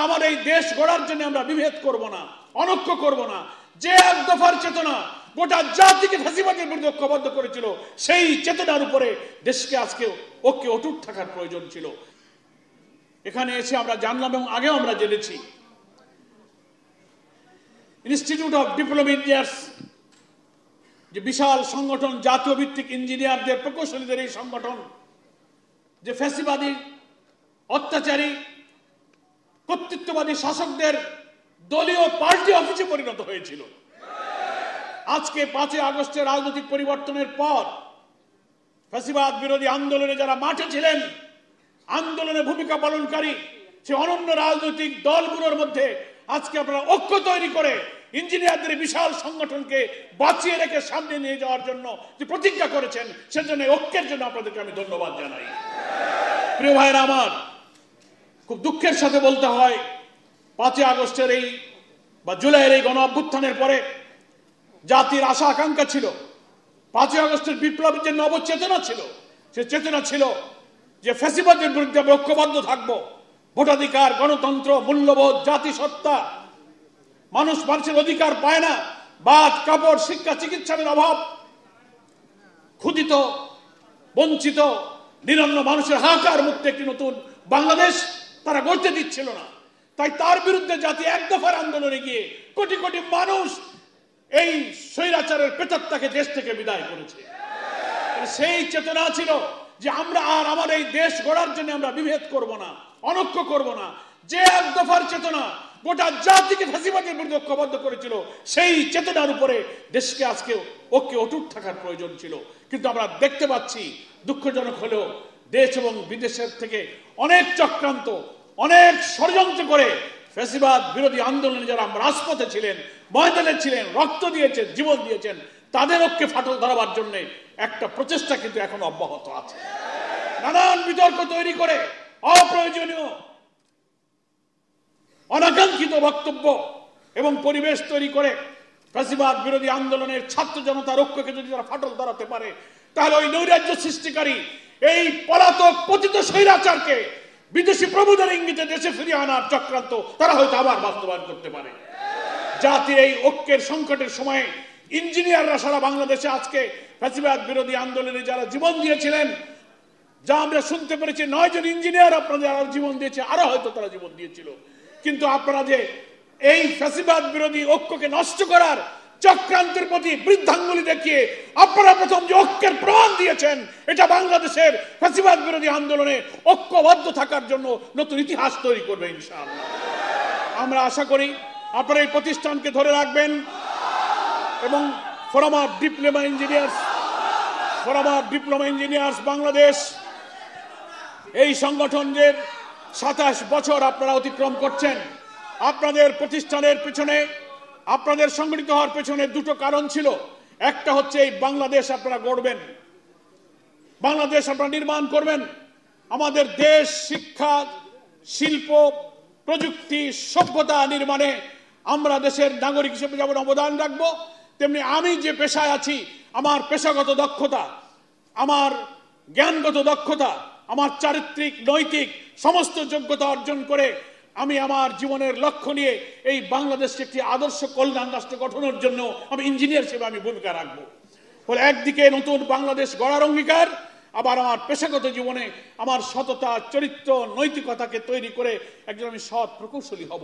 আমার এই দেশ গড়ার জন্য আমরা বিভেদ করব না, অনৈক্য করব না। যে এক দফার চেতনা গোটা জাতিকে ফ্যাসিবাদের বিরুদ্ধে ঐক্যবদ্ধ করেছিল, সেই চেতনার উপরে দেশকে আজকে ঐক্যে অটুট থাকার প্রয়োজন ছিল। এখানে এসে আমরা জানলাম এবং আগেও আমরা জেনেছি, ইনস্টিটিউট অফ ডিপ্লোমা ইঞ্জিনিয়ার্স যে বিশাল সংগঠন, জাতীয় ভিত্তিক ইঞ্জিনিয়ারদের, প্রকৌশলীদের এই সংগঠন, যে ফ্যাসিবাদী, অত্যাচারী, কর্তৃত্ববাদী শাসকদের দলীয় পার্টি অফিসে পরিণত হয়েছিল। আজকে 5 আগস্টের রাজনৈতিক পরিবর্তনের পর ফ্যাসিবাদ বিরোধী আন্দোলনে যারা মাঠে ছিলেন, আন্দোলনে ভূমিকা পালনকারী সে অনন্য রাজনৈতিক দলগুলোর মধ্যে আজকে আপনারা ঐক্য তৈরি করে ইঞ্জিনিয়ারদের বিশাল সংগঠনকে বাঁচিয়ে রেখে সামনে নিয়ে যাওয়ার জন্য যে প্রতিজ্ঞা করেছেন, সেজন্য ঐক্যের জন্য আপনাদেরকে আমি ধন্যবাদ জানাই। প্রিয় ভাইরা আমার, খুব দুঃখের সাথে বলতে হয়, 5 আগস্টের এই বা জুলাইয়ের এই গণ অভ্যুত্থানের পরে জাতির আশা আকাঙ্ক্ষা ছিল, 5 আগস্টের বিপ্লবের যে নবচেতনা ছিল, সে চেতনা ছিল যে ফ্যাসিবাদের বিরুদ্ধে আমরা ঐক্যবদ্ধ থাকবো। ভোটাধিকার, গণতন্ত্র, মূল্যবোধ, জাতিসত্তা, মানুষের অধিকার পায় না, বাদ কাপড়, শিক্ষা, চিকিৎসার অভাব, ক্ষুধিত, বঞ্চিত, নিরন্ন মানুষের হাহাকার মুক্ত একটি নতুন বাংলাদেশ তারা গড়তে দিচ্ছিল না। তাই তার বিরুদ্ধে জাতি এক দফার আন্দোলনে গিয়ে কোটি কোটি মানুষ এই স্বৈরাচারের প্রেতাত্মাকে দেশ থেকে বিদায় করেছে। সেই চেতনা ছিল যে আমরা আর আমার এই দেশ গড়ার জন্য আমরা বিভেদ করব না, অনৈক্য করব না। যে এক দফার চেতনা গোটা জাতিকে ফ্যাসিবাদের বিরুদ্ধে ঐক্যবদ্ধ করেছিল, সেই চেতনার উপরে দেশকে আজকে ঐক্যে অটুট থাকার প্রয়োজন ছিল। কিন্তু আমরা দেখতে পাচ্ছি, দুঃখজনক হলেও, দেশ এবং বিদেশের থেকে অনেক চক্রান্ত, অনেক ষড়যন্ত্র করে ফ্যাসিবাদ বিরোধী আন্দোলনে যারা রাজপথে ছিলেন, ময়দানে ছিলেন, রক্ত দিয়েছেন, জীবন দিয়েছেন, তাদের ঐক্যে ফাটল ধরাবার জন্য একটা প্রচেষ্টা কিন্তু এখন অব্যাহত আছে। নানান বিতর্ক তৈরি করে, অপ্রয়োজনীয় অনাকাঙ্ক্ষিত বক্তব্য এবং পরিবেশ তৈরি করে ফ্যাসিবাদ বিরোধী আন্দোলনের ছাত্র জনতার ঐক্যকে যদি তারা ফাটল ধরাতে পারে, তাহলে ওই নৈরাজ্য সৃষ্টিকারী এই পলাতক পতিত স্বৈরাচারকে বিদেশি প্রভুদের ইঙ্গিতে দেশে ফিরিয়ে আনার চক্রান্ত তারা হয়তো আবার বাস্তবায়ন করতে পারে। জাতির এই ঐক্যের সংকটের সময়ে ইঞ্জিনিয়াররা সারা বাংলাদেশে আজকে ফ্যাসিবাদ বিরোধী আন্দোলনে যারা জীবন দিয়েছিলেন, যা আমরা শুনতে পেরেছি, 9 জন ইঞ্জিনিয়ার আপনাদের আরো জীবন দিয়েছে, আরো হয়তো তারা জীবন দিয়েছিল। কিন্তু আপনারা যে এই ফ্যাসিবাদ বিরোধী ঐক্যকে নষ্ট করার চক্রান্তের প্রতি বৃদ্ধাঙ্গুলি দেখিয়ে আপনারা প্রথম যে ঐক্যের প্রমাণ দিয়েছেন, এটা বাংলাদেশের ফ্যাসিবাদ বিরোধী আন্দোলনে ঐক্যবদ্ধ থাকার জন্য নতুন ইতিহাস তৈরি করবে ইনশাআল্লাহ। আমরা আশা করি আপনারা এই প্রতিষ্ঠানকে ধরে রাখবেন এবং forum of diploma engineers Bangladesh এই সংগঠনের 27 বছর আপনারা অতিক্রম করছেন। আপনাদের প্রতিষ্ঠানের পিছনে, আপনাদের সংগঠিত হওয়ার পেছনে দুটো কারণ ছিল। একটা হচ্ছে এই বাংলাদেশ আপনারা গড়বেন, বাংলাদেশ আপনারা নির্মাণ করবেন। আমাদের দেশ শিক্ষা, শিল্প, প্রযুক্তি, সভ্যতা নির্মাণে আমরা দেশের নাগরিক হিসেবে যেমন অবদান রাখবো, তেমনি আমি যে পেশায় আছি, আমার পেশাগত দক্ষতা, আমার জ্ঞানগত দক্ষতা, আমার চারিত্রিক, নৈতিক সমস্ত যোগ্যতা অর্জন করে আমি আমার জীবনের লক্ষ্য নিয়ে এই বাংলাদেশকে একটি আদর্শ কল্যাণ রাষ্ট্র গঠনের জন্য আমি ইঞ্জিনিয়ার হিসেবে আমি ভূমিকা রাখবো। ফলে একদিকে নতুন বাংলাদেশ গড়ার অঙ্গীকার, আবার আমার পেশাগত জীবনে আমার সততা, চরিত্র, নৈতিকতাকে তৈরি করে একজন আমি সৎ প্রকৌশলী হব।